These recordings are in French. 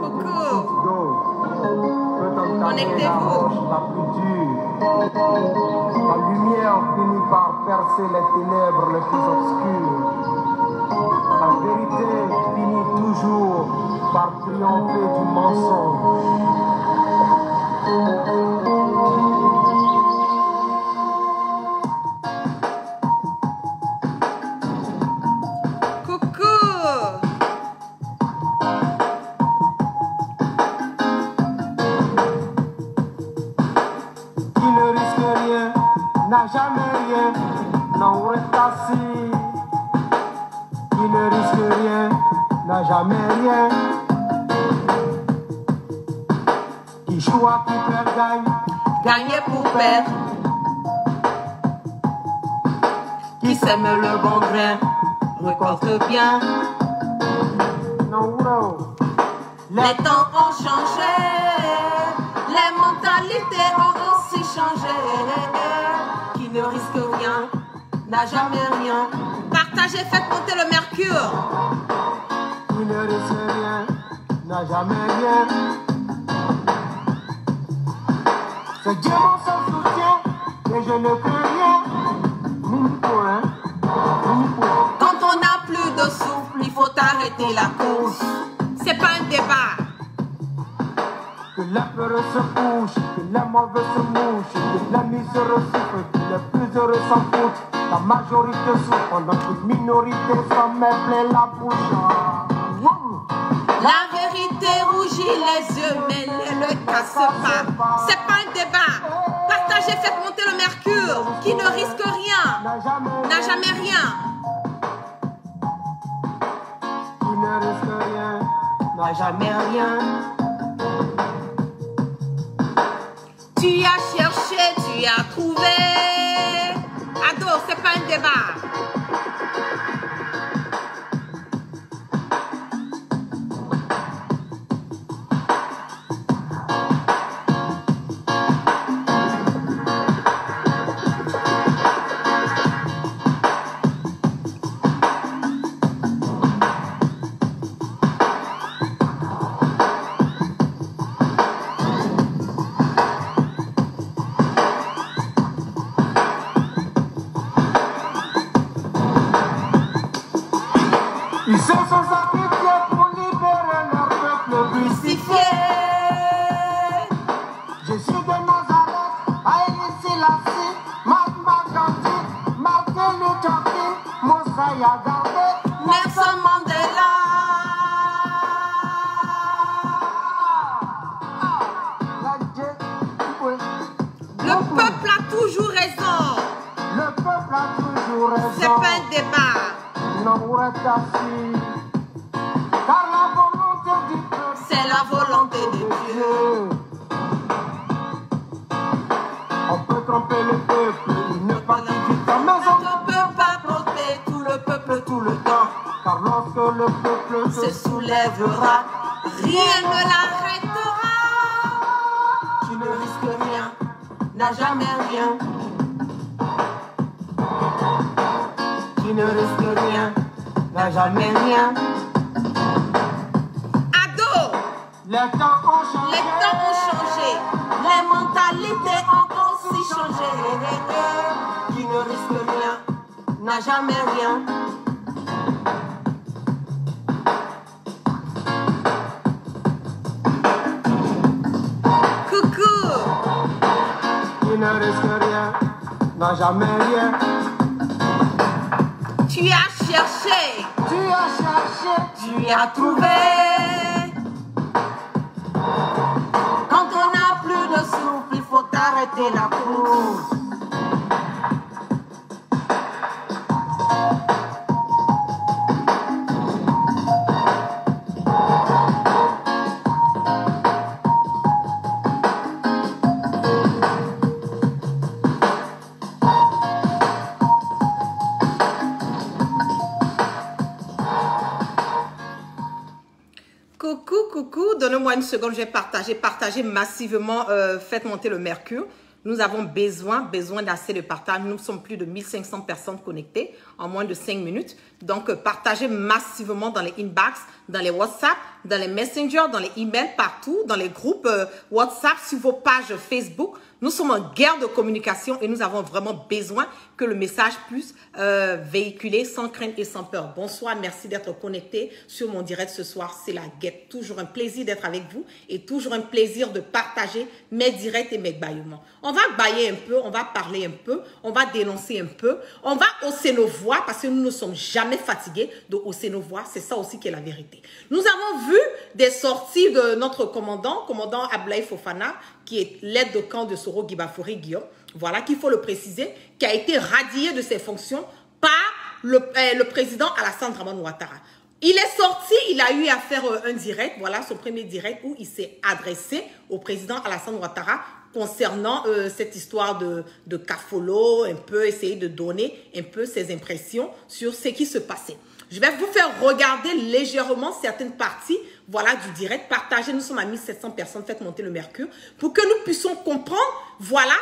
Coucou. Connectez-vous. La plus dure. La lumière finit par percer les ténèbres les plus obscures. La vérité finit toujours par triompher du mensonge. N'a jamais rien, non reste assis. Qui ne risque rien, n'a jamais rien. Qui joue à qui perd gagne, Gagner pour perdre. Qui sème le bon grain, récolte bien. non bro. Les temps ont changé, les mentalités ont aussi changé. Qui ne risque rien, n'a jamais rien. Partagez, faites monter le mercure. Qui ne risque rien, n'a jamais rien. C'est Dieu mon seul soutien, et je ne crains rien. Ni pour un, ni pour. Quand on n'a plus de souffle, il faut arrêter la course. C'est pas un débat. Que les peureux se couchent, que les mauvais se mouchent, que les miséreux souffrent, que les plus heureux s'en foutent. La majorité souffre pendant que les minorités s'en mettent plein la bouche. La vérité rougit les yeux, mais ne le casse pas. C'est pas un débat. Partagez, faites monter le mercure. Qui ne risque rien, n'a jamais rien. Qui ne risque rien, N'a jamais rien. Tu as cherché, tu as trouvé. Ado, c'est pas un débat. ils se sont sacrifiés pour libérer leur peuple crucifié. Jésus de Nazareth, Haïli Selassie, Mahatma Gandhi, Martin Luther King, Mosiah Gardé, Nelson Mandela. Le peuple a toujours raison. Le peuple a toujours raison. C'est pas un débat. Non, reste assis. Car la volonté du peuple, C'est la volonté de Dieu. Dieu. On peut tromper le peuple, il n'est pas qui vit en On maison. ne peut pas tromper tout le peuple tout le temps. Car lorsque le peuple Se soulèvera, rien ne l'arrêtera. Tu ne risques rien, n'a jamais rien. Tu ne risques rien, n'a jamais rien. Ado, les temps ont changé. les temps ont changé, les mentalités ont aussi changé. Qui ne risque rien, n'a jamais rien. Coucou, Qui ne risque rien, n'a jamais rien. tu as cherché, Tu as cherché, tu as trouvé. Quand on n'a plus de souffle, il faut arrêter la course. Coucou, coucou, donnez-moi une seconde, je vais partager massivement, faites monter le mercure. Nous avons besoin d'assez de partage. Nous sommes plus de 1500 personnes connectées en moins de 5 minutes. Donc, partagez massivement dans les inbox, dans les WhatsApp, dans les Messenger, dans les emails, partout, dans les groupes WhatsApp, sur vos pages Facebook. Nous sommes en guerre de communication et nous avons vraiment besoin que le message puisse véhiculer sans crainte et sans peur. Bonsoir, merci d'être connecté sur mon direct ce soir. C'est la guette. Toujours un plaisir d'être avec vous et toujours un plaisir de partager mes directs et mes bâillements. On va bailler un peu, on va parler un peu, on va dénoncer un peu, on va hausser nos voix parce que nous ne sommes jamais fatigués de hausser nos voix. C'est ça aussi qui est la vérité. Nous avons vu des sorties de notre commandant Abdoulaye Fofana, qui est l'aide de camp de Soro Guibafouri Guillaume, voilà, qu'il faut le préciser, qui a été radié de ses fonctions par le président Alassane Dramane Ouattara. Il est sorti, il a eu à faire un direct, voilà, son premier direct où il s'est adressé au président Alassane Ouattara concernant cette histoire de Kafolo, un peu essayer de donner un peu ses impressions sur ce qui se passait. Je vais vous faire regarder légèrement certaines parties, voilà, du direct. Partagez, nous sommes à 1700 personnes, faites monter le mercure pour que nous puissions comprendre, voilà,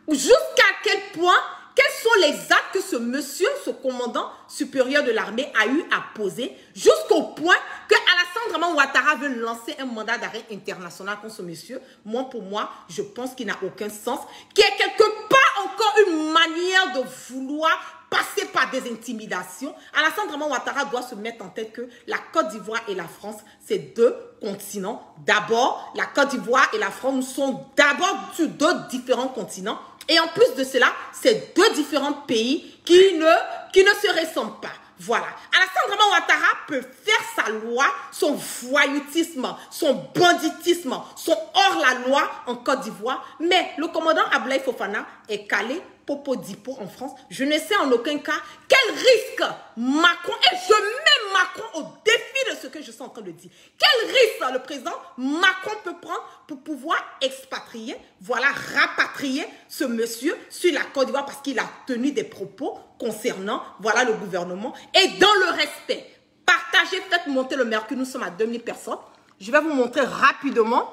jusqu'à quel point, quels sont les actes que ce monsieur, ce commandant supérieur de l'armée a eu à poser, jusqu'au point que Alassane Dramane Ouattara veut lancer un mandat d'arrêt international contre ce monsieur. Moi, pour moi, je pense qu'il n'a aucun sens, qu'il y a quelque part encore une manière de vouloir passer par des intimidations. Alassane Dramane Ouattara doit se mettre en tête que la Côte d'Ivoire et la France, c'est deux continents. D'abord, la Côte d'Ivoire et la France, nous sommes d'abord sur deux différents continents. Et en plus de cela, c'est deux différents pays qui ne se ressemblent pas. Voilà. Alassane Dramane Ouattara peut faire sa loi, son voyoutisme, son banditisme, son hors-la-loi en Côte d'Ivoire. Mais le commandant Abdoulaye Fofana est calé popo dipo en France. Je ne sais en aucun cas quel risque Macron, et je mets Macron au défi de ce que je suis en train de dire. Quel risque le président Macron peut prendre pour pouvoir expatrier, voilà, rapatrier ce monsieur sur la Côte d'Ivoire parce qu'il a tenu des propos concernant, voilà, le gouvernement. Et dans le respect, partagez, faites monter le mercure, nous sommes à 2000 personnes. Je vais vous montrer rapidement,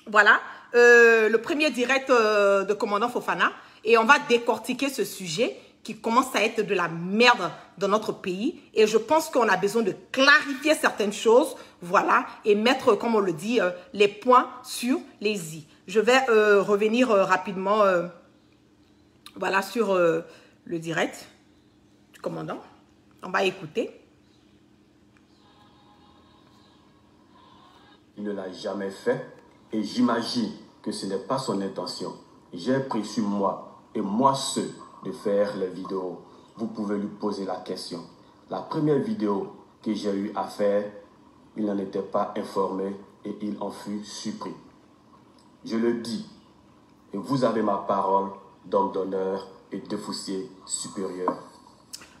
voilà, le premier direct de commandant Fofana. Et on va décortiquer ce sujet qui commence à être de la merde dans notre pays. Et je pense qu'on a besoin de clarifier certaines choses, voilà, et mettre, comme on le dit, les points sur les i. Je vais revenir rapidement, voilà, sur le direct du commandant. On va écouter. Il ne l'a jamais fait et j'imagine que ce n'est pas son intention. J'ai pris sur moi et moi seul de faire les vidéos. Vous pouvez lui poser la question. La première vidéo que j'ai eu à faire, il n'en était pas informé et il en fut surpris. Je le dis, et vous avez ma parole d'homme d'honneur et d'officier supérieur.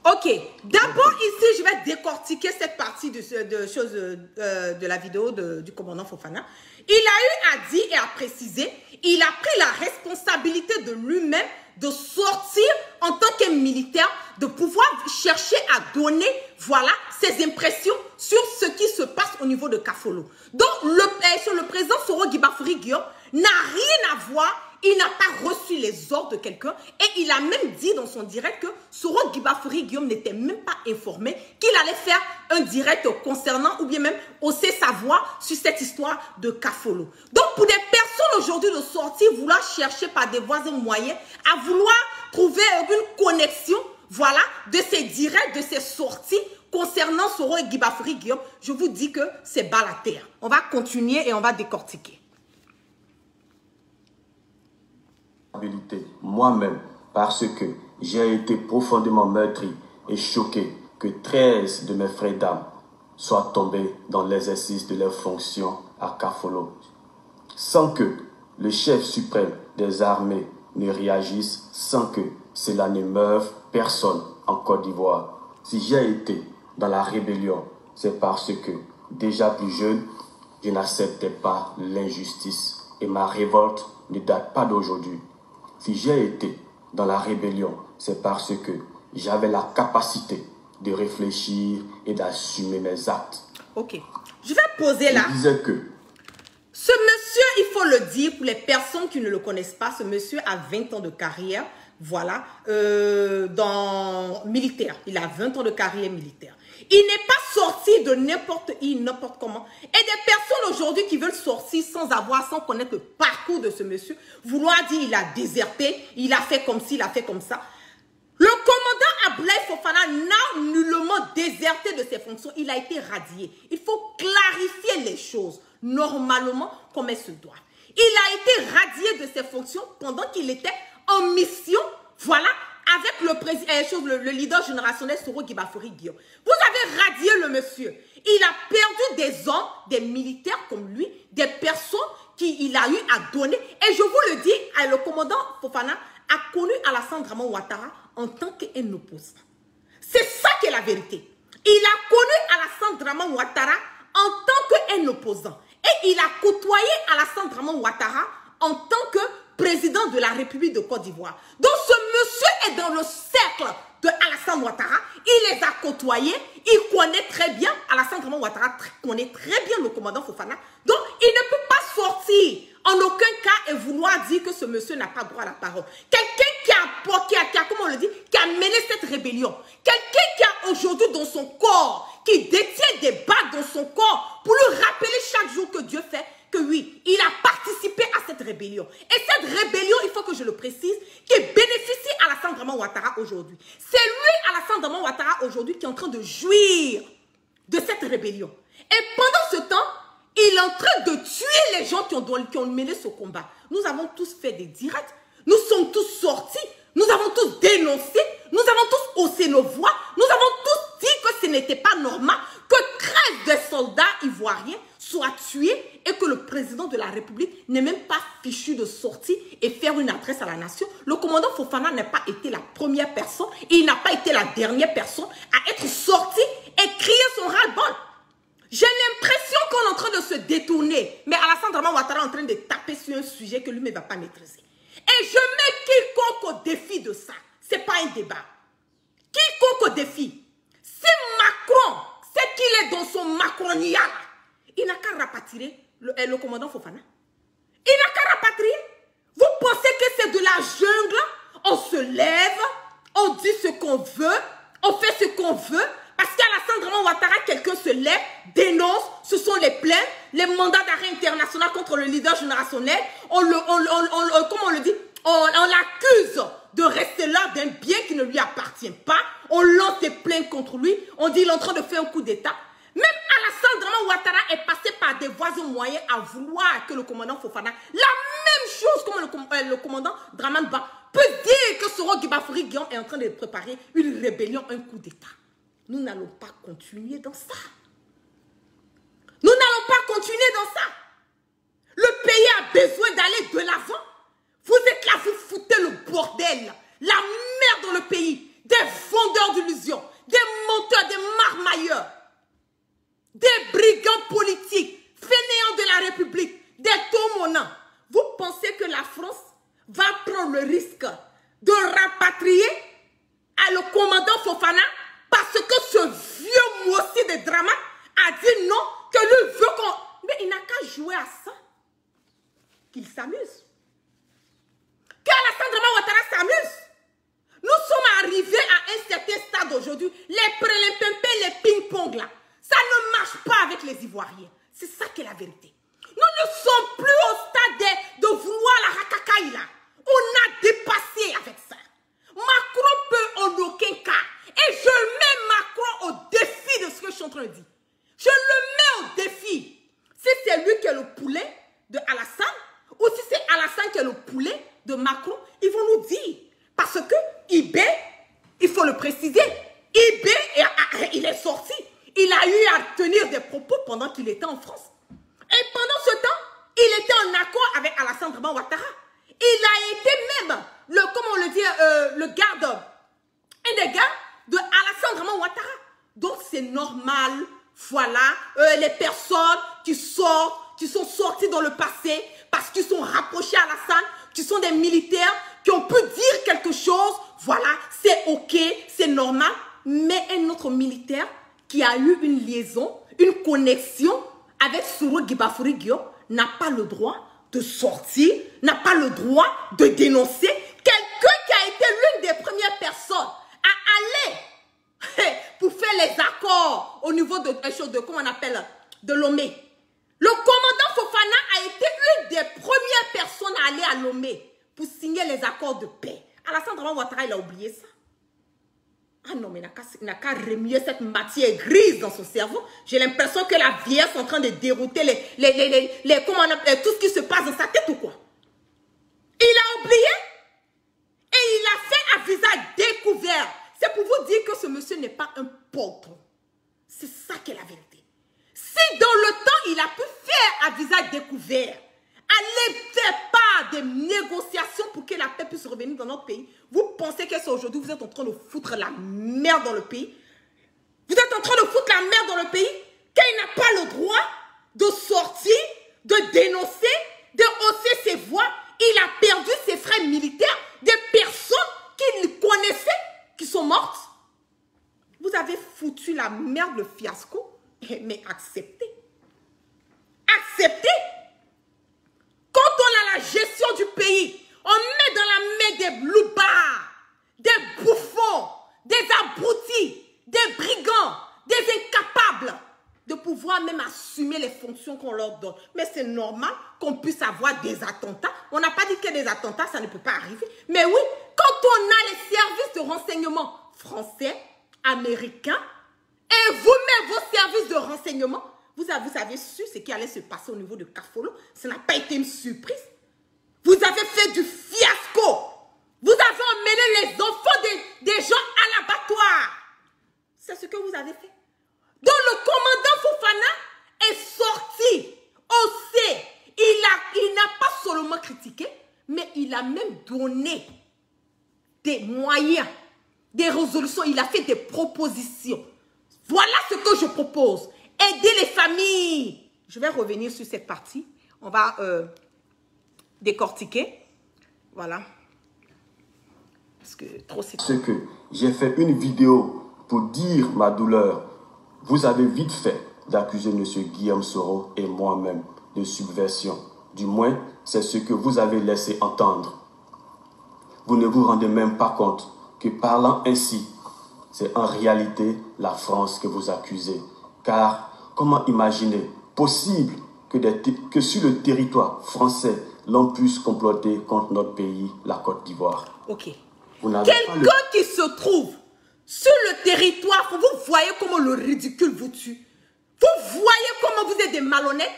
Ok, d'abord ici, je vais décortiquer cette partie de la vidéo du commandant Fofana. Il a eu à dire et à préciser, il a pris la responsabilité de lui-même de sortir en tant que militaire, de pouvoir chercher à donner, voilà, ses impressions sur ce qui se passe au niveau de Kafolo. Donc, le président Soro Guibafouri Guillaume n'a rien à voir. Il n'a pas reçu les ordres de quelqu'un et il a même dit dans son direct que Soro Guibafouri Guillaume n'était même pas informé qu'il allait faire un direct concernant ou bien même hausser sa voix sur cette histoire de Kafolo. Donc pour des personnes aujourd'hui de sortir, vouloir chercher par des voies et moyens à vouloir trouver une connexion, voilà, de ces directs, de ces sorties concernant Soro Guibafouri Guillaume, je vous dis que c'est bas la terre. On va continuer et on va décortiquer. Moi-même, parce que j'ai été profondément meurtri et choqué que 13 de mes frères d'âme soient tombés dans l'exercice de leurs fonctions à Kafolo, sans que le chef suprême des armées ne réagisse, sans que cela ne meuve personne en Côte d'Ivoire. Si j'ai été dans la rébellion, c'est parce que, déjà plus jeune, je n'acceptais pas l'injustice et ma révolte ne date pas d'aujourd'hui. Si j'ai été dans la rébellion, c'est parce que j'avais la capacité de réfléchir et d'assumer mes actes. Ok. Je vais poser là. Je disais que ce monsieur, il faut le dire pour les personnes qui ne le connaissent pas, ce monsieur a 20 ans de carrière, voilà, dans militaire. Il a 20 ans de carrière militaire. Il n'est pas sorti de n'importe comment. Et des personnes aujourd'hui qui veulent sortir sans connaître le parcours de ce monsieur, vouloir dire il a déserté, il a fait comme ci, il a fait comme ça. Le commandant Abdoulaye Fofana n'a nullement déserté de ses fonctions. Il a été radié. Il faut clarifier les choses normalement comme elles se doivent. Il a été radié de ses fonctions pendant qu'il était en mission, voilà, avec le leader générationnel Soro Guibafori Guillaume. Vous avez radié le monsieur. Il a perdu des hommes, des militaires comme lui, des personnes qu'il a eu à donner. Et je vous le dis, le commandant Fofana a connu Alassane Dramane Ouattara en tant qu'un opposant. C'est ça qui est la vérité. Il a connu Alassane Dramane Ouattara en tant qu'un opposant. Et il a côtoyé Alassane Dramane Ouattara en tant que président de la République de Côte d'Ivoire. Donc ce monsieur est dans le cercle de Alassane Ouattara. Il les a côtoyés. Il connaît très bien, Alassane Dramane Ouattara connaît très bien le commandant Fofana. Donc il ne peut pas sortir en aucun cas et vouloir dire que ce monsieur n'a pas droit à la parole. Quelqu'un qui a, comment on le dit, qui a mené cette rébellion. Quelqu'un qui a aujourd'hui dans son corps, qui détient des bagues dans son corps pour lui rappeler chaque jour que Dieu fait que oui, il a participé à cette rébellion. Et cette rébellion, il faut que je le précise, qui bénéficie à Alassane Dramane Ouattara aujourd'hui. C'est lui, Alassane Dramane Ouattara, aujourd'hui, qui est en train de jouir de cette rébellion. Et pendant ce temps, il est en train de tuer les gens qui ont mené ce combat. Nous avons tous fait des directs, nous sommes tous sortis, nous avons tous dénoncé, nous avons tous haussé nos voix, nous avons tous dit que ce n'était pas normal que 13 des soldats ivoiriens soient tués et que le président de la République n'ait même pas fichu de sortie et faire une adresse à la nation. Le commandant Fofana n'a pas été la première personne et il n'a pas été la dernière personne à être sorti et crier son ras-le-bol. J'ai l'impression qu'on est en train de se détourner. Mais Alassane Dramane Ouattara est en train de taper sur un sujet que lui ne va pas maîtriser. Et je mets quiconque au défi de ça. Ce n'est pas un débat. Quiconque au défi. Si Macron, c'est qu'il est dans son Macronia, il n'a qu'à rapatrier le commandant Fofana. Il n'a qu'à rapatrier. Vous pensez que c'est de la jungle? On se lève, on dit ce qu'on veut, on fait ce qu'on veut. Parce qu'Alassane Dramane Ouattara, quelqu'un se lève, dénonce, ce sont les plaintes, les mandats d'arrêt international contre le leader générationnel. Comment on le dit? On l'accuse de rester là d'un bien qui ne lui appartient pas. On lance des plaintes contre lui. On dit qu'il est en train de faire un coup d'État. Même Alassane Dramane Ouattara est passé par des voies et moyens à vouloir que le commandant Fofana, la même chose comme le commandant Dramane Ba, peut dire que Soro Guibafori Guillaume est en train de préparer une rébellion, un coup d'État. Nous n'allons pas continuer dans ça. Nous n'allons pas continuer dans ça. Le pays a besoin d'aller de l'avant. Vous êtes là, vous foutez le bordel, la merde dans le pays. Des vendeurs d'illusions, des menteurs, des marmailleurs, des brigands politiques, fainéants de la République, des tomonants. Vous pensez que la France va prendre le risque de rapatrier le commandant Fofana parce que ce vieux moussi de drama a dit non, que lui veut qu'on... Mais il n'a qu'à jouer à ça, qu'il s'amuse. Qu'Alassane Dramane Ouattara s'amuse. Nous sommes arrivés à un certain stade aujourd'hui. Les prélèpempés, les ping-pong là, ça ne marche pas avec les Ivoiriens. C'est ça qui est la vérité. Nous ne sommes plus au stade de vouloir la racacaille là. On a dépassé avec ça. Macron peut en aucun cas. Et je mets Macron au défi de ce que je suis en train de dire. Je le mets au défi. Si c'est lui qui est le poulet de Alassane, ou si c'est Alassane qui est le poulet de Macron, ils vont nous dire. Parce que Ibé, il faut le préciser, Ibé, il est sorti. Il a eu à tenir des propos pendant qu'il était en France. Et pendant ce temps, il était en accord avec Alassane Dramane Ouattara. Il a été même, comment on le dit, le garde, un des gars de Alassane Dramane Ouattara. Donc c'est normal, voilà, les personnes qui sortent, qui sont sorties dans le passé, parce qu'ils sont rapprochés à Alassane, qui sont des militaires, qui ont pu dire quelque chose, voilà, c'est ok, c'est normal. Mais un autre militaire qui a eu une liaison, une connexion avec Soro Guibafori Guillaume n'a pas le droit de sortir, n'a pas le droit de dénoncer quelqu'un qui a été l'une des premières personnes à aller pour faire les accords au niveau de comment on appelle, de Lomé. Le commandant Fofana a été une des premières personnes à aller à Lomé pour signer les accords de paix. Alassane Dramane Ouattara, il a oublié ça. Ah non, mais il n'a qu'à remuer cette matière grise dans son cerveau. J'ai l'impression que la vieillesse est en train de dérouter comment on appelle, tout ce qui se passe dans sa tête ou quoi. Il a oublié et il a fait à visage découvert. C'est pour vous dire que ce monsieur n'est pas un poltron. C'est ça qui est la vérité. Si dans le temps, il a pu faire à visage découvert, aller faire part des négociations pour que la paix puisse revenir dans notre pays, vous pensez que c'est aujourd'hui, vous êtes en train de foutre la merde dans le pays? Vous êtes en train de foutre la merde dans le pays? Qu'il n'a pas le droit de sortir, de dénoncer, de hausser ses voix. Il a perdu ses frères militaires, des personnes qu'il connaissait, qui sont mortes. Vous avez foutu la merde, le fiasco, mais acceptez. Acceptez. Quand on a la gestion du pays, on met dans la main des loupards, des bouffons, des abrutis, des brigands, des incapables de pouvoir même assumer les fonctions qu'on leur donne. Mais c'est normal qu'on puisse avoir des attentats. On n'a pas dit que des attentats, ça ne peut pas arriver. Mais oui, quand on a les services de renseignement français, américains, et vous-même vos services de renseignement, vous avez su ce qui allait se passer au niveau de Kafolo. Ça n'a pas été une surprise. Vous avez fait du fiasco. Vous avez emmené les enfants des gens à l'abattoir. C'est ce que vous avez fait. Donc le commandant Fofana est sorti au C. Il n'a pas seulement critiqué, mais il a même donné des moyens, des résolutions. Il a fait des propositions. Voilà ce que je propose. Aider les familles. Je vais revenir sur cette partie. On va décortiquer. Voilà. Parce que trop c'est... Ce que j'ai fait une vidéo pour dire ma douleur. Vous avez vite fait d'accuser M. Guillaume Soro et moi-même de subversion. Du moins, c'est ce que vous avez laissé entendre. Vous ne vous rendez même pas compte que parlant ainsi, c'est en réalité la France que vous accusez. Car comment imaginer possible que sur le territoire français, l'on puisse comploter contre notre pays, la Côte d'Ivoire? Ok. Quelqu'un qui se trouve sur le territoire, vous voyez comment le ridicule vous tue. Vous voyez comment vous êtes des malhonnêtes.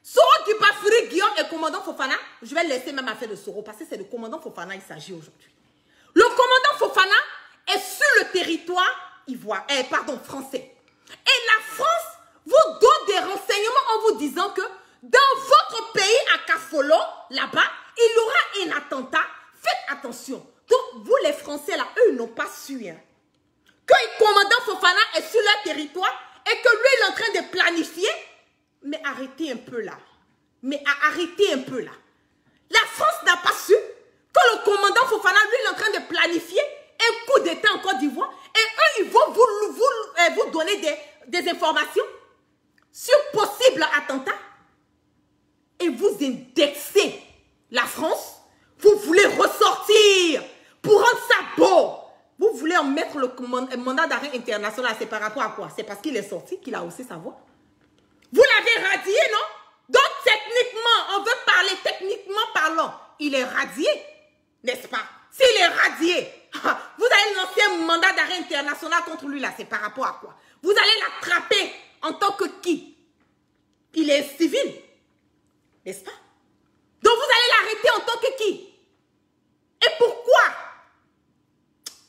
Soro Dupafuri, Guillaume et commandant Fofana, je vais laisser même affaire de Soro parce que c'est de commandant Fofana il s'agit aujourd'hui. Le commandant Fofana est sur le territoire français. Et la France vous donne des renseignements en vous disant que dans votre pays, à Kafolo, là-bas, il y aura un attentat. Faites attention. Donc, vous les Français, là, eux, n'ont pas su. Hein, que le commandant Fofana est sur leur territoire et que lui, il est en train de planifier. Mais arrêtez un peu là. Arrêtez un peu là. La France n'a pas su que le commandant Fofana, lui, il est en train de planifier un coup d'État en Côte d'Ivoire. Et eux, ils vont vous donner des informations sur possible attentat. Et vous indexez la France. Vous voulez ressortir pour rendre ça beau. Vous voulez en mettre le mandat d'arrêt international. C'est par rapport à quoi? C'est parce qu'il est sorti qu'il a haussé sa voix. Vous l'avez radié, non? Donc, techniquement, on veut parler techniquement parlant. Il est radié, n'est-ce pas? S'il est radié, vous allez lancer un mandat d'arrêt international contre lui, là. C'est par rapport à quoi? Vous allez l'attraper en tant que qui? Il est civil, n'est-ce pas? Donc, vous allez l'arrêter en tant que qui? Et pourquoi?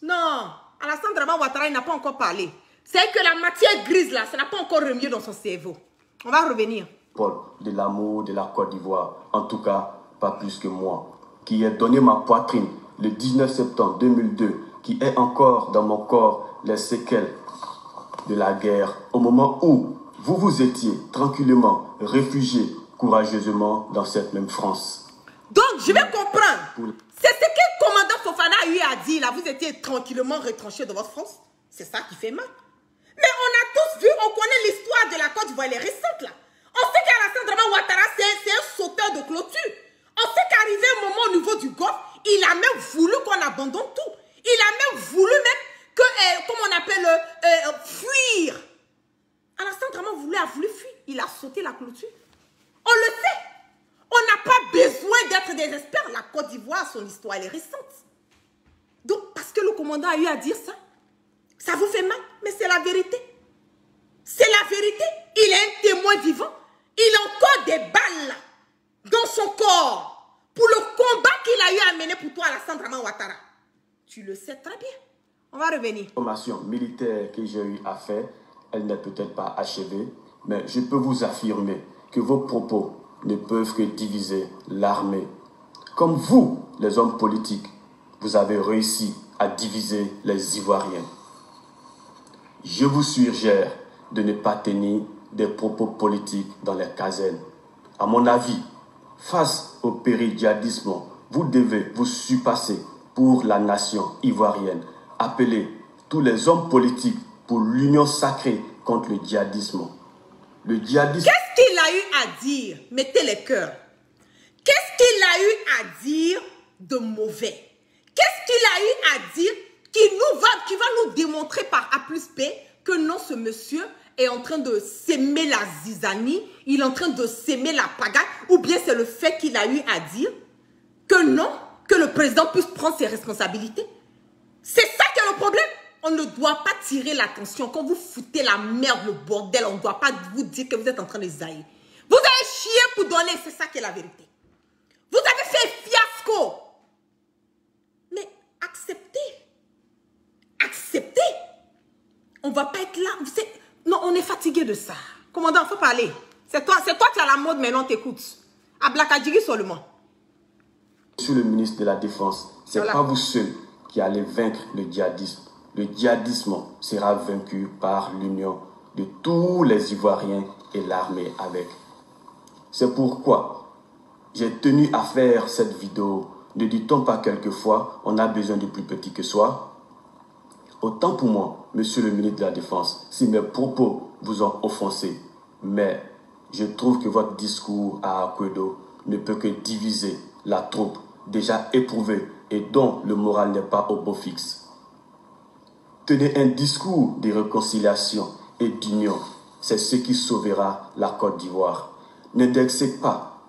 Non, Alassane Dramane Ouattara, il n'a pas encore parlé. C'est que la matière grise, là, ça n'a pas encore remué dans son cerveau. On va revenir. Paul, de l'amour de la Côte d'Ivoire, en tout cas, pas plus que moi, qui ai donné ma poitrine le 19 septembre 2002, qui est encore dans mon corps les séquelles de la guerre, au moment où vous étiez tranquillement réfugiés, courageusement dans cette même France. Donc, je vais comprendre. C'est ce que le commandant Fofana lui a dit, là. Vous étiez tranquillement retranchés de votre France. C'est ça qui fait mal. Mais on a tous vu, on connaît l'histoire de la Côte d'Ivoire, elle est récente, là. On sait qu'Alassane Dramane Ouattara, c'est un sauteur de clôture. désespère. La Côte d'Ivoire, son histoire, elle est récente. Donc, parce que le commandant a eu à dire ça, ça vous fait mal, mais c'est la vérité. C'est la vérité. Il est un témoin vivant. Il a encore des balles dans son corps pour le combat qu'il a eu à mener pour toi, Alassane Dramane Ouattara. Tu le sais très bien. On va revenir. La formation militaire que j'ai eu à faire, elle n'est peut-être pas achevée, mais je peux vous affirmer que vos propos ne peuvent que diviser l'armée. Comme vous, les hommes politiques, vous avez réussi à diviser les Ivoiriens. Je vous suggère de ne pas tenir des propos politiques dans les casernes. À mon avis, face au péridiadisme, vous devez vous surpasser pour la nation ivoirienne. Appelez tous les hommes politiques pour l'union sacrée contre le djihadisme. Le djihadisme... Qu'est-ce qu'il a eu à dire? Mettez les cœurs. Qu'est-ce qu'il a eu à dire de mauvais? Qu'est-ce qu'il a eu à dire qui va nous démontrer par A plus B que non, ce monsieur est en train de s'aimer la zizanie, il est en train de s'aimer la pagaille, ou bien c'est le fait qu'il a eu à dire que non, que le président puisse prendre ses responsabilités. C'est ça qui est le problème. On ne doit pas tirer l'attention. Quand vous foutez la merde, le bordel, on ne doit pas vous dire que vous êtes en train de zaïr. Vous avez chié pour donner, c'est ça qui est la vérité. Vous avez fait fiasco. Mais acceptez. Acceptez. On ne va pas être là. Non, on est fatigué de ça. Commandant, il faut parler. C'est toi qui as la mode, maintenant t'écoutes. À Blakadjiri seulement. Monsieur le ministre de la Défense, ce n'est pas vous seul qui allez vaincre le djihadisme. Le djihadisme sera vaincu par l'union de tous les Ivoiriens et l'armée avec. C'est pourquoi j'ai tenu à faire cette vidéo. Ne dit-on pas quelquefois, on a besoin de plus petit que soi? Autant pour moi, monsieur le ministre de la Défense, si mes propos vous ont offensé, mais je trouve que votre discours à Akwedo ne peut que diviser la troupe déjà éprouvée et dont le moral n'est pas au beau fixe. Tenez un discours de réconciliation et d'union, c'est ce qui sauvera la Côte d'Ivoire. N'indexez pas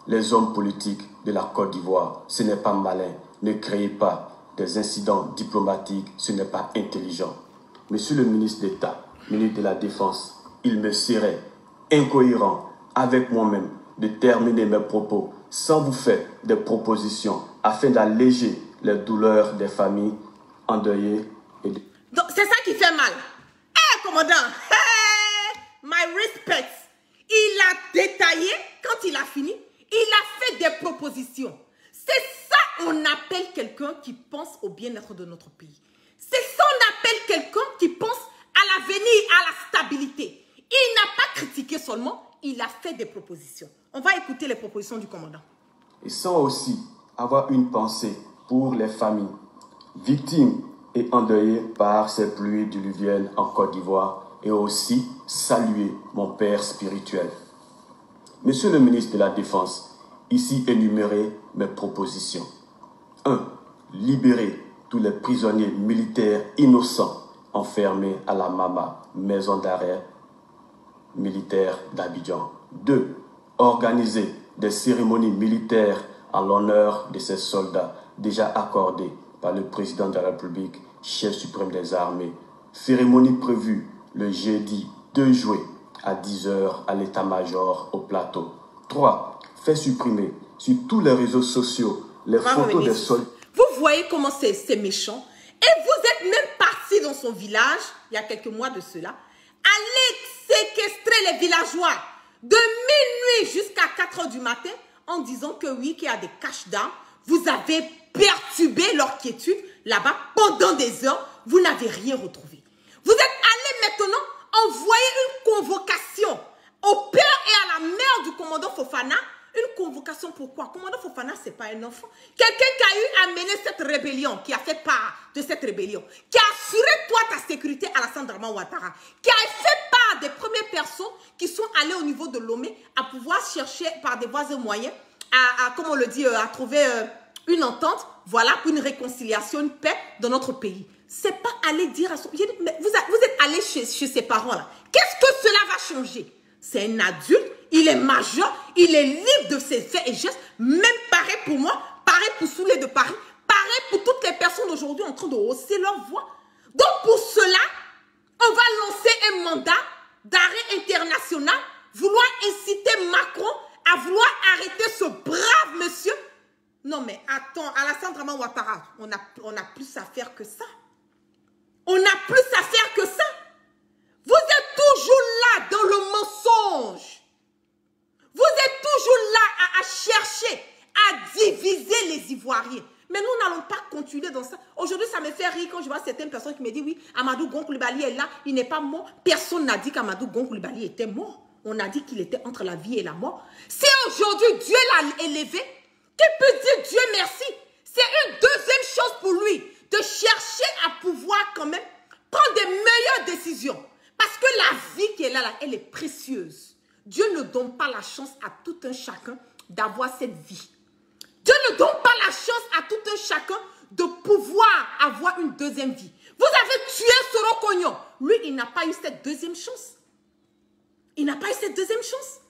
les hommes politiques de la Côte d'Ivoire, ce n'est pas malin. Ne créez pas des incidents diplomatiques, ce n'est pas intelligent. Monsieur le ministre d'État, ministre de la Défense, il me serait incohérent avec moi-même de terminer mes propos sans vous faire des propositions afin d'alléger les douleurs des familles endeuillées. Donc, c'est ça qui fait mal. Commandant, my respect. Il a détaillé, quand il a fini, il a fait des propositions. C'est ça qu'on appelle quelqu'un qui pense au bien-être de notre pays. C'est ça qu'on appelle quelqu'un qui pense à l'avenir, à la stabilité. Il n'a pas critiqué seulement, il a fait des propositions. On va écouter les propositions du commandant. Et sans aussi avoir une pensée pour les familles victimes et endeuillées par ces pluies diluviennes en Côte d'Ivoire et aussi saluer mon père spirituel. Monsieur le ministre de la Défense, ici énumérer mes propositions. 1. Libérer tous les prisonniers militaires innocents enfermés à la MAMA, maison d'arrêt militaire d'Abidjan. 2. Organiser des cérémonies militaires en l'honneur de ces soldats déjà accordés par le président de la République, chef suprême des armées. Cérémonie prévue le jeudi 2 juillet à 10 h à l'état-major au plateau. 3. Faire supprimer sur tous les réseaux sociaux les photos des soldats. Vous voyez comment c'est méchant. Et vous êtes même parti dans son village, il y a quelques mois de cela, aller séquestrer les villageois de minuit jusqu'à 4 h du matin en disant que oui, qu'il y a des caches d'armes. Vous avez perturbé leur quiétude là-bas pendant des heures. Vous n'avez rien retrouvé. Vous êtes allé maintenant envoyer une convocation au père et à la mère du commandant Fofana. Une convocation pourquoi? Commandant Fofana, ce n'est pas un enfant. Quelqu'un qui a eu à mener cette rébellion, qui a fait part de cette rébellion, qui a assuré toi ta sécurité à Alassane Dramane Ouattara, qui a fait part des premières personnes qui sont allées au niveau de Lomé à pouvoir chercher par des voies et moyens comme on le dit, à trouver une entente, voilà, une réconciliation, une paix dans notre pays. C'est pas aller dire à son... Mais vous êtes allé chez ses parents là. Qu'est-ce que cela va changer? C'est un adulte, il est majeur, il est libre de ses faits et gestes, même pareil pour moi, pareil pour Soulé de Paris, pareil pour toutes les personnes aujourd'hui en train de hausser leur voix. Donc pour cela, on va lancer un mandat d'arrêt international, vouloir inciter Macron à vouloir arrêter ce brave monsieur. Non mais attends, Alassane Dramane Ouattara, on a plus à faire que ça. On a plus à faire que ça. Vous êtes toujours là dans le mensonge. Vous êtes toujours là à chercher, à diviser les Ivoiriens. Mais nous n'allons pas continuer dans ça. Aujourd'hui, ça me fait rire quand je vois certaines personnes qui me disent, oui, Amadou Gon Coulibaly est là, il n'est pas mort. Personne n'a dit qu'Amadou Gon Coulibaly était mort. On a dit qu'il était entre la vie et la mort. Si aujourd'hui Dieu l'a élevé, qui peut dire Dieu merci? C'est une deuxième chose pour lui, de chercher à pouvoir quand même prendre des meilleures décisions. Parce que la vie qui est là, elle est précieuse. Dieu ne donne pas la chance à tout un chacun d'avoir cette vie. Dieu ne donne pas la chance à tout un chacun de pouvoir avoir une deuxième vie. Vous avez tué Soro Kognon. Lui, il n'a pas eu cette deuxième chance. Il n'a pas eu cette deuxième chance.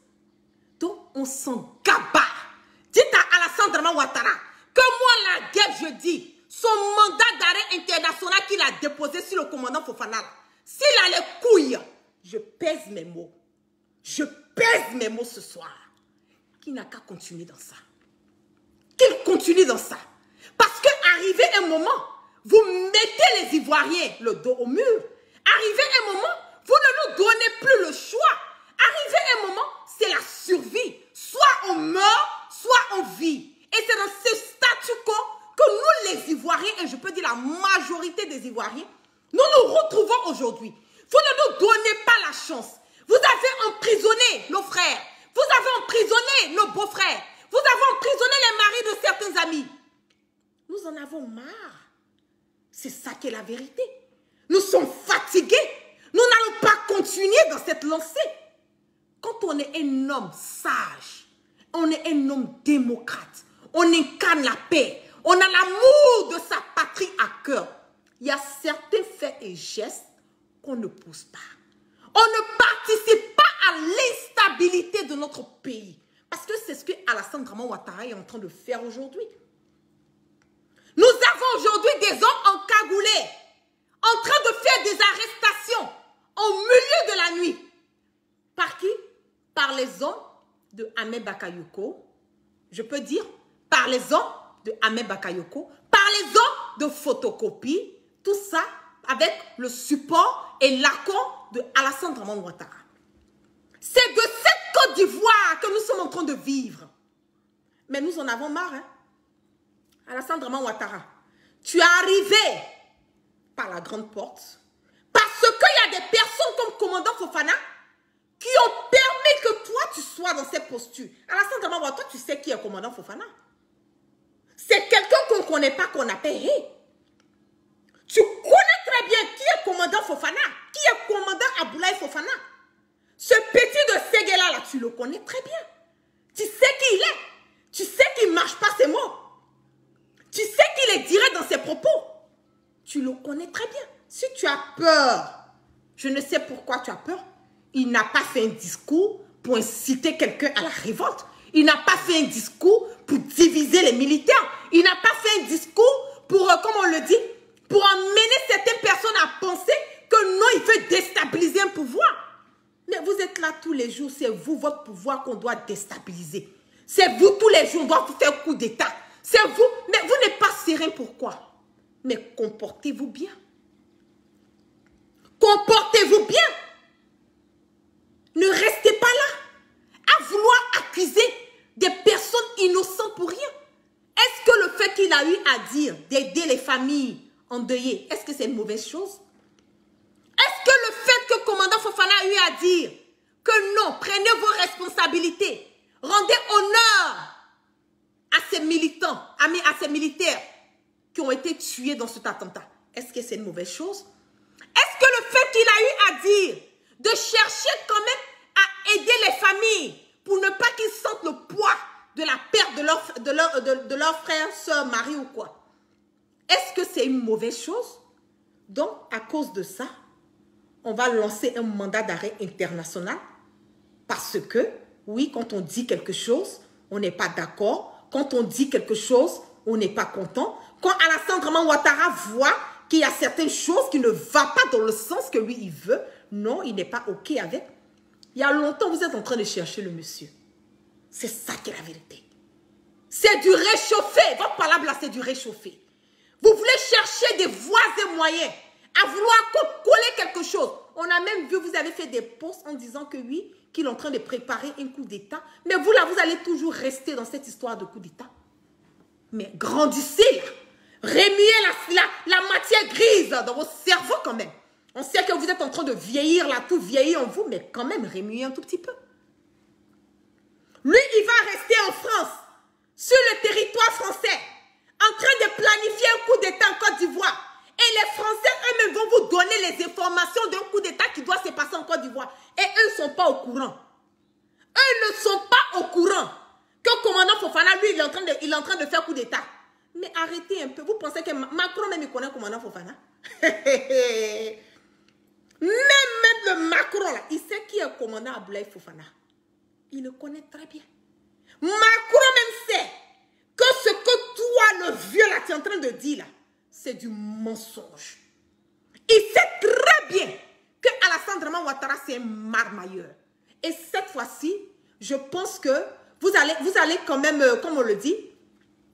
Donc, on s'en gabarre. Dites à Alassane Dramane Ouattara que moi, la guerre, je dis, son mandat d'arrêt international qu'il a déposé sur le commandant Fofana, s'il a les couilles, je pèse mes mots. Je pèse mes mots ce soir. Qu'il n'a qu'à continuer dans ça. Qu'il continue dans ça. Parce qu'arrivé un moment, vous mettez les Ivoiriens le dos au mur. Arrivé un moment, vous ne nous donnez plus le choix. Arrivé un moment, c'est la survie. Soit on meurt, soit on vit. Et c'est dans ce statu quo que nous, les Ivoiriens, et je peux dire la majorité des Ivoiriens, nous nous retrouvons aujourd'hui. Vous ne nous donnez pas la chance. Vous avez emprisonné nos frères. Vous avez emprisonné nos beaux-frères. Vous avez emprisonné les maris de certains amis. Nous en avons marre. C'est ça qui est la vérité. Nous sommes fatigués. Nous n'allons pas continuer dans cette lancée. Quand on est un homme sage, on est un homme démocrate, on incarne la paix, on a l'amour de sa patrie à cœur, il y a certains faits et gestes qu'on ne pousse pas. On ne participe pas à l'instabilité de notre pays. Parce que c'est ce que Alassane Dramane Ouattara est en train de faire aujourd'hui. Nous avons aujourd'hui des hommes encagoulés, en train de faire des arrestations au milieu de la nuit. Par qui? Par les hommes de Ahmed Bakayoko. Je peux dire par les hommes de Ahmed Bakayoko, par les hommes de photocopie, tout ça avec le support et l'accord de Alassane Dramane Ouattara. C'est de cette Côte d'Ivoire que nous sommes en train de vivre. Mais nous en avons marre. Hein? Alassane Dramane Ouattara, tu es arrivé par la grande porte parce qu'il y a des personnes comme commandant Fofana qui ont permis que toi, tu sois dans cette posture. Alassane Dramane Ouattara, toi, tu sais qui est commandant Fofana. C'est quelqu'un qu'on ne connaît pas, qu'on appelle Hey. Tu connais très bien qui est commandant Fofana, qui est commandant Aboulaye Fofana. Ce petit de Séguéla, là, tu le connais très bien. Tu sais qui il est. Tu sais qu'il ne marche pas ses mots. Tu sais qu'il est direct dans ses propos. Tu le connais très bien. Si tu as peur, je ne sais pourquoi tu as peur. Il n'a pas fait un discours pour inciter quelqu'un à la révolte. Il n'a pas fait un discours pour diviser les militaires. Il n'a pas fait un discours pour, comme on le dit, pour amener certaines personnes à penser que non, il veut déstabiliser un pouvoir. Mais vous êtes là tous les jours, c'est vous, votre pouvoir qu'on doit déstabiliser. C'est vous tous les jours, on doit vous faire coup d'état. C'est vous, mais vous n'êtes pas serein, pourquoi? Mais comportez-vous bien. Comportez-vous bien. Ne restez pas là à vouloir accuser des personnes innocentes pour rien. Est-ce que le fait qu'il a eu à dire d'aider les familles endeuillées, est-ce que c'est une mauvaise chose? Est-ce que le fait que le commandant Fofana a eu à dire que non, prenez vos responsabilités, rendez honneur à ces militants, à ces militaires qui ont été tués dans cet attentat, est-ce que c'est une mauvaise chose? Est-ce que le fait qu'il a eu à dire de chercher quand même à aider les familles pour ne pas qu'ils sentent le poids de la perte de leur frère, soeur, mari ou quoi, est-ce que c'est une mauvaise chose? Donc, à cause de ça, on va lancer un mandat d'arrêt international parce que Oui, quand on dit quelque chose, on n'est pas d'accord. Quand on dit quelque chose, on n'est pas content. Quand Alassane Draman Ouattara voit qu'il y a certaines choses qui ne vont pas dans le sens que lui, il veut, non, il n'est pas OK avec. Il y a longtemps, vous êtes en train de chercher le monsieur. C'est ça qui est la vérité. C'est du réchauffé. Votre palabre là, c'est du réchauffé. Vous voulez chercher des voies et moyens à vouloir coller quelque chose. On a même vu, vous avez fait des posts en disant que oui, qu'il est en train de préparer un coup d'État. Mais vous là, vous allez toujours rester dans cette histoire de coup d'État. Mais grandissez là. Remuez la matière grise dans vos cerveaux quand même. On sait que vous êtes en train de vieillir là, tout vieillir en vous, mais quand même remuez un tout petit peu. Lui, il va rester en France, sur le territoire français, en train de planifier un coup d'État en Côte d'Ivoire. Et les Français eux-mêmes vont vous donner les informations d'un coup d'État qui doit se passer en Côte d'Ivoire. Et eux ne sont pas au courant. Eux ne sont pas au courant que le commandant Fofana, lui, il est en train de faire coup d'État. Mais arrêtez un peu. Vous pensez que Macron même il connaît le commandant Fofana? Même le Macron, là, il sait qui est le commandant Abdoulaye Fofana. Il le connaît très bien. Macron même sait que ce que toi, le vieux, là, tu es en train de dire, là, c'est du mensonge. Il sait très bien que Alassane Draman Ouattara, c'est un marmailleur. Et cette fois-ci, je pense que vous allez quand même, comme on le dit,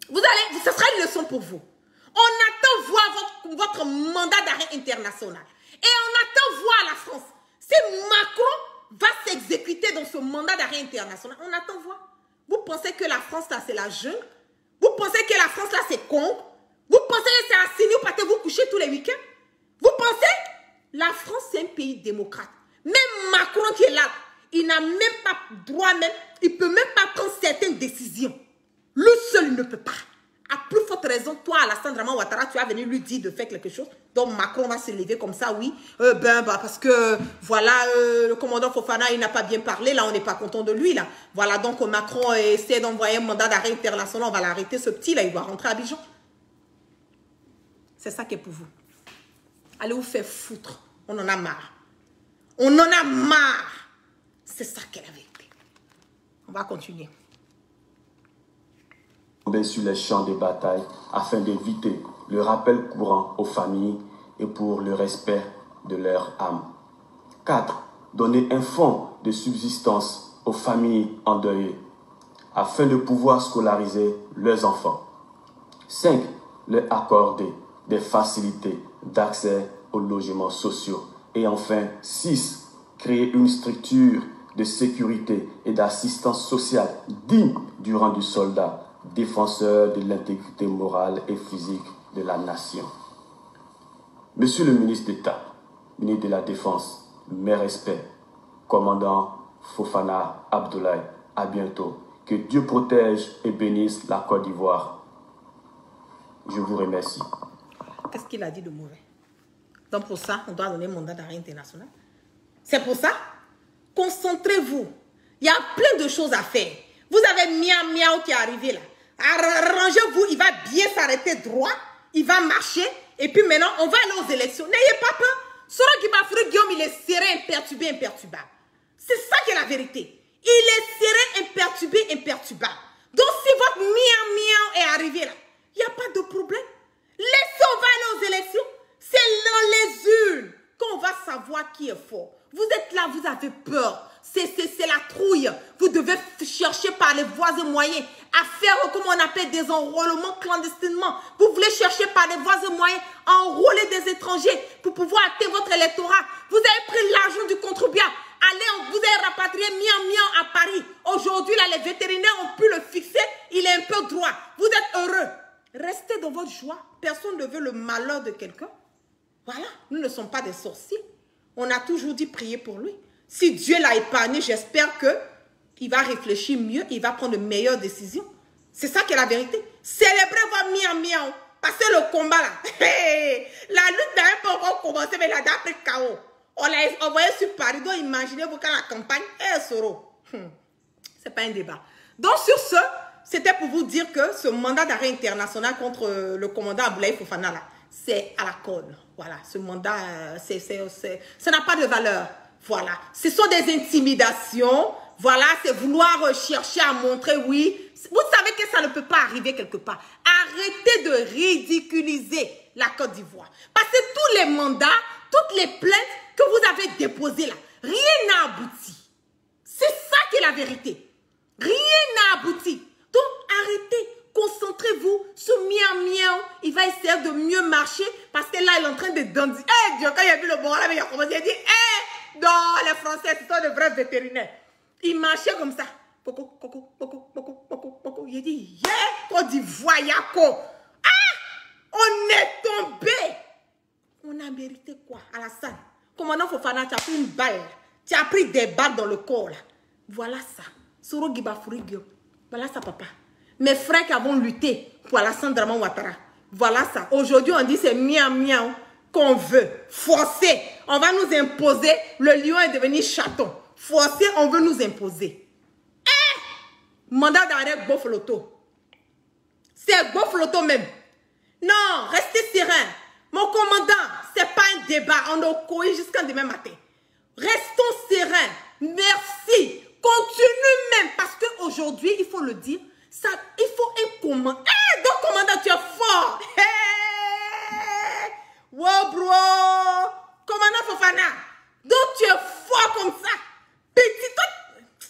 ce sera une leçon pour vous. On attend voir votre mandat d'arrêt international. Et on attend voir la France. Si Macron va s'exécuter dans ce mandat d'arrêt international, on attend voir. Vous pensez que la France, là, c'est la jungle? Vous pensez que la France, là, c'est con? Vous pensez que c'est à Sini, vous partez vous coucher tous les week-ends? Vous pensez? La France, c'est un pays démocrate. Même Macron qui est là, il n'a même pas droit même, il ne peut même pas prendre certaines décisions. Lui seul, il ne peut pas. À plus forte raison, toi, Alassane Draman Ouattara, tu vas venir lui dire de faire quelque chose. Donc Macron va se lever comme ça, oui. Parce que, voilà, le commandant Fofana, il n'a pas bien parlé. Là, on n'est pas content de lui, là. Voilà, donc Macron essaie d'envoyer un mandat d'arrêt international. On va l'arrêter, ce petit, là. Il va rentrer à Abidjan. C'est ça qui est pour vous. Allez vous faire foutre. On en a marre. On en a marre. C'est ça qui est la vérité. On va continuer. Sur les champs de bataille afin d'éviter le rappel courant aux familles et pour le respect de leur âme. 4. Donner un fonds de subsistance aux familles endeuillées afin de pouvoir scolariser leurs enfants. 5. Leur accorder des facilités d'accès aux logements sociaux. Et enfin, 6. Créer une structure de sécurité et d'assistance sociale digne du rang du soldat, défenseur de l'intégrité morale et physique de la nation. Monsieur le ministre d'État, ministre de la Défense, mes respects, commandant Fofana Abdoulaye, à bientôt. Que Dieu protège et bénisse la Côte d'Ivoire. Je vous remercie. Qu'est-ce qu'il a dit de mauvais? Donc pour ça, on doit donner un mandat d'arrêt international. C'est pour ça, concentrez-vous. Il y a plein de choses à faire. Vous avez Miao Miao qui est arrivé là. Arrangez-vous, il va bien s'arrêter droit, il va marcher, et puis maintenant, on va aller aux élections. N'ayez pas peur. Sora Guibafri Guillaume, il est serré, imperturbé, imperturbable. C'est ça qui est la vérité. Il est serré, imperturbé, imperturbable. Donc, si votre Miao Miao est arrivé là, il n'y a pas de problème. Laissez, on va aller aux élections. C'est dans les urnes qu'on va savoir qui est fort. Vous êtes là, vous avez peur. C'est la trouille. Vous devez chercher par les voies et moyens à faire, comme on appelle, des enrôlements clandestinement. Vous voulez chercher par les voies et moyens à enrôler des étrangers pour pouvoir atteindre votre électorat. Vous avez pris l'argent du contribuable. Allez, vous avez rapatrié Mian à Paris. Aujourd'hui, là, les vétérinaires ont pu le fixer. Il est un peu droit. Vous êtes heureux. Restez dans votre joie. Personne ne veut le malheur de quelqu'un. Voilà, nous ne sommes pas des sorciers. On a toujours dit prier pour lui. Si Dieu l'a épargné, j'espère qu'il va réfléchir mieux, il va prendre de meilleures décisions. C'est ça qui est la vérité. Célébrez votre miam. Passez le combat là. La lutte n'a pas encore commencé, mais elle a déjà pris KO. On l'a envoyé sur Paris. Donc imaginez-vous quand la campagne est Soro. C'est pas un débat. Donc sur ce, c'était pour vous dire que ce mandat d'arrêt international contre le commandant Abdoulaye Fofana là, c'est à la colle. Voilà, ce mandat, ça n'a pas de valeur. Voilà, ce sont des intimidations voilà, c'est vouloir chercher à montrer, oui. Vous savez que ça ne peut pas arriver quelque part. Arrêtez de ridiculiser la Côte d'Ivoire. Parce que tous les mandats, toutes les plaintes que vous avez déposées là, rien n'a abouti. C'est ça qui est la vérité. Rien n'a abouti. Donc, arrêtez. Concentrez-vous sur Miam Miam. Il va essayer de mieux marcher parce que là, il est en train de danser. Eh, Dieu, quand il a vu le bon là, il a commencé à dire, eh, non, les Français, ce sont de vrais vétérinaires. Il marchait comme ça. Coco, coco, coco, coco, coco, coco. Il a dit, yeah, Côte d'Ivoire, Yako. Ah, on est tombé. On a mérité quoi? Alassane, commandant Fofana, tu as pris une balle. Tu as pris des balles dans le corps là. Voilà ça. Soro Gibafurigio. Voilà ça, papa. Mes frères qui avons lutté pour Alassane Draman Ouattara. Voilà ça. Aujourd'hui, on dit c'est miam miam qu'on veut. Forcer. On va nous imposer. Le lion est devenu chaton. Forcer, on veut nous imposer. Mandat d'arrêt Bofoloto. C'est Bofoloto même. Non, restez serein. Mon commandant, c'est pas un débat. On a couru jusqu'à demain matin. Restons sereins. Merci. Continue même. Parce qu'aujourd'hui, il faut le dire, ça, il faut un commandant. Donc, commandant, tu es fort. Wow, bro. Commandant Fofana. Donc, tu es fort comme ça. Petit.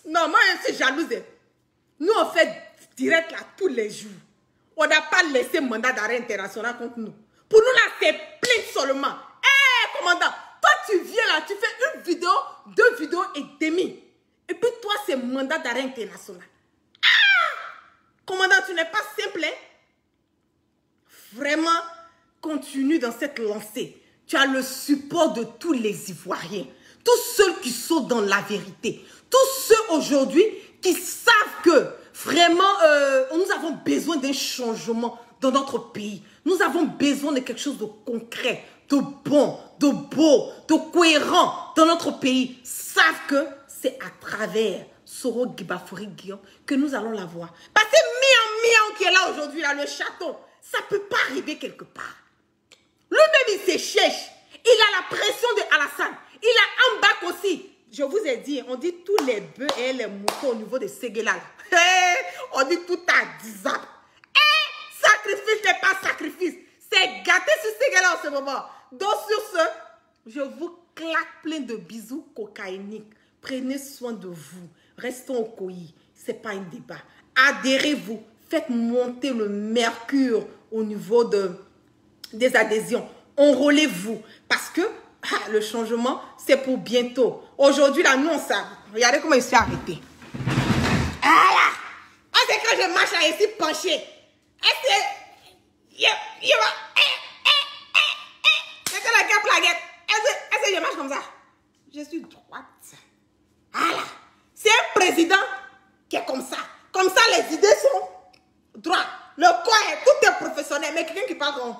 Non, moi, je suis jalouse. Nous, on fait direct là tous les jours. On n'a pas laissé mandat d'arrêt international contre nous. Pour nous, là, c'est plainte seulement. Commandant, toi, tu viens là, tu fais une vidéo, 2 vidéos et demi. Et puis, toi, c'est mandat d'arrêt international. Commandant, tu n'es pas simple, hein? Vraiment, continue dans cette lancée. Tu as le support de tous les Ivoiriens. Tous ceux qui sont dans la vérité. Tous ceux aujourd'hui qui savent que vraiment, nous avons besoin d'un changement dans notre pays. Nous avons besoin de quelque chose de concret, de bon, de beau, de cohérent dans notre pays. Savent que c'est à travers Soro Gibafuri-Guillaume que nous allons la voir. Parce que Miam Miam qui est là aujourd'hui, là, le château, ça ne peut pas arriver quelque part. Lui-même, il se cherche. Il a la pression de Alassane. Il a un bac aussi. Je vous ai dit, on dit tous les bœufs et les moutons au niveau de Séguéla. On dit tout à 10 ans. Sacrifice n'est pas sacrifice. C'est gâté sur Séguéla en ce moment. Donc sur ce, je vous claque plein de bisous cocaïniques. Prenez soin de vous. Restons au COI. Ce n'est pas un débat. Adhérez-vous. Faites monter le mercure au niveau des adhésions. Enrôlez-vous. Parce que le changement, c'est pour bientôt. Aujourd'hui, là, nous, on sait. Regardez comment il s'est arrêté. Ah là! Ah, c'est quand je marche là, ici, penché. C'est que la cape plaguette. Est-ce que je marche comme ça? Je suis droite. Ah là! C'est un président qui est comme ça. Comme ça, les idées sont droites. Le corps, tout est professionnel. Mais quelqu'un qui parle comme...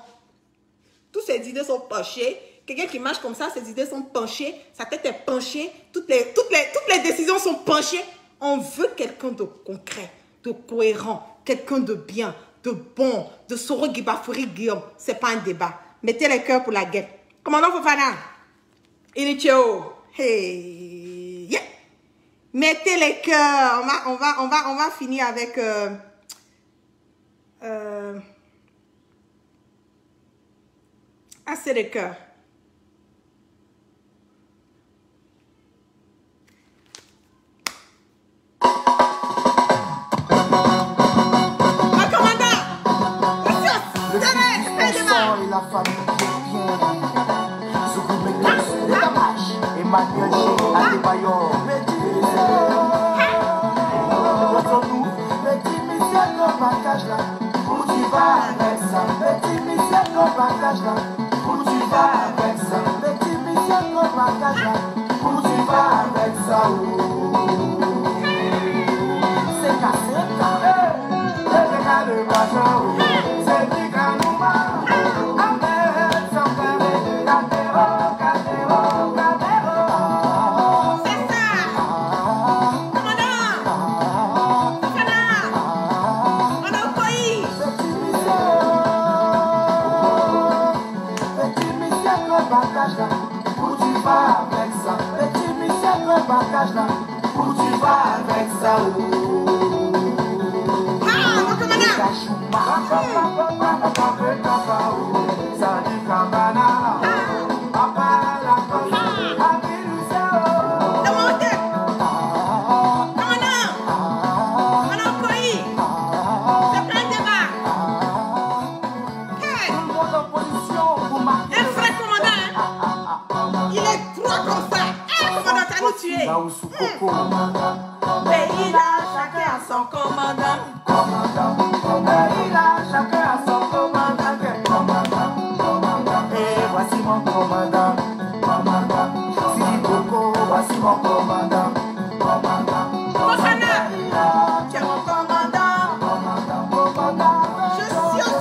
Toutes ses idées sont penchées. Quelqu'un qui marche comme ça, ses idées sont penchées. Sa tête est penchée. Toutes les décisions sont penchées. On veut quelqu'un de concret, de cohérent, quelqu'un de bien, de bon, de Soro Gibafuri-Guillaume. Ce n'est pas un débat. Mettez les cœurs pour la guerre. Commandant Fofana. Inichio. Hey. Yeah. Mettez les cœurs. On va finir avec... assez de cœur. La famille qui est bien. Soukou Métos, les Damaches, Emmanuel G, Adebayor, nous, petit Michel, le bagage là, où tu vas avec ça, petit Michel, le bagage là, où tu vas avec ça, petit Michel, le bagage là, où tu vas avec ça, c'est cassé, c'est le bagage, c'est du ganouma. Où tu vas avec ça, petit Michel, le bagage là. Où tu vas avec ça? Ah, mon commandant. Mais il a chacun à son commandant. Il a chacun à son commandant. Et voici mon commandant. Sidi Boko, voici mon commandant. Fofana, Tu es mon commandant. je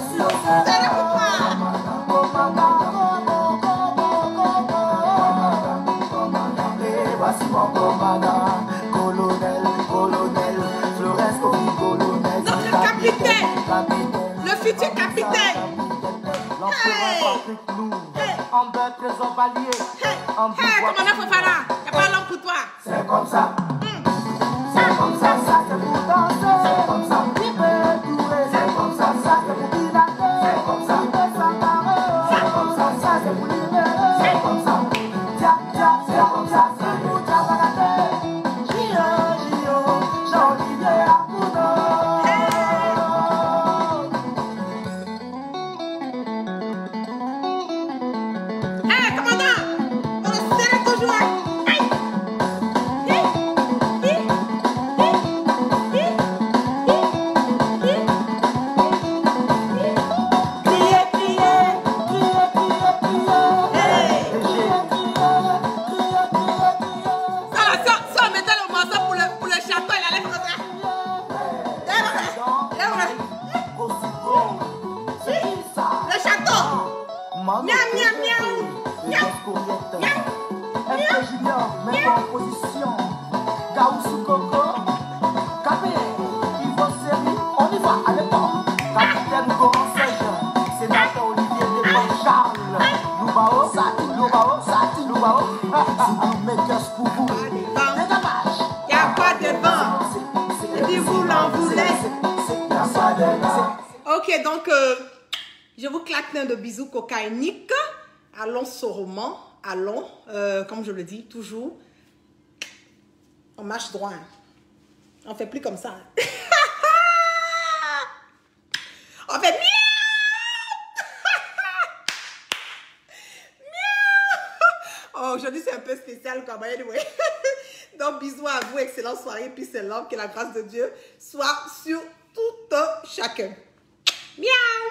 suis aussi derrière toi. Et voici mon commandant. Colonel, Flores, colonel. Notre capitaine, le futur capitaine. Amber, trésor valier. Hey, commandant Fofana, il n'y a pas l'homme pour toi. C'est comme ça. C'est comme ça, ça c'est pour danser. C'est comme ça, qui peut durer. C'est comme ça, ça c'est pour dilater. C'est comme ça, qui peut s'emparer. C'est comme ça, ça c'est pour libérer. C'est comme ça, tia, tia, c'est comme ça, c'est pour diabagater. Gio, Gio, Jean-Olivier Akudo. Hey, commandant, on le serre toujours. Hey. Criez, criez, criez, criez, Ça, mettez le morceau pour le château, il allait se retrouver. Le château. Miam, miam, miam. Miam. FP Junior, même en position. Gaoussou Coco, Capé, Ivo Seri, on y va, allez pas. Capitaine Goran Serge, sénateur Olivier Desmond Charles, Loubao, Sati, Loubao, Zouglou Makers pour vous. Dégagage. Il n'y a pas de vent. Et puis vous l'en voulez. Ok, donc je vous claque plein de bisous cocaïniques. Allons sorement, allons, comme je le dis toujours, on marche droit. Hein. On fait plus comme ça. Hein. On fait miaou. Oh, aujourd'hui c'est un peu spécial quand même. Anyway. Donc bisous à vous, excellente soirée, puis c'est l'homme, que la grâce de Dieu soit sur tout chacun. Miaou.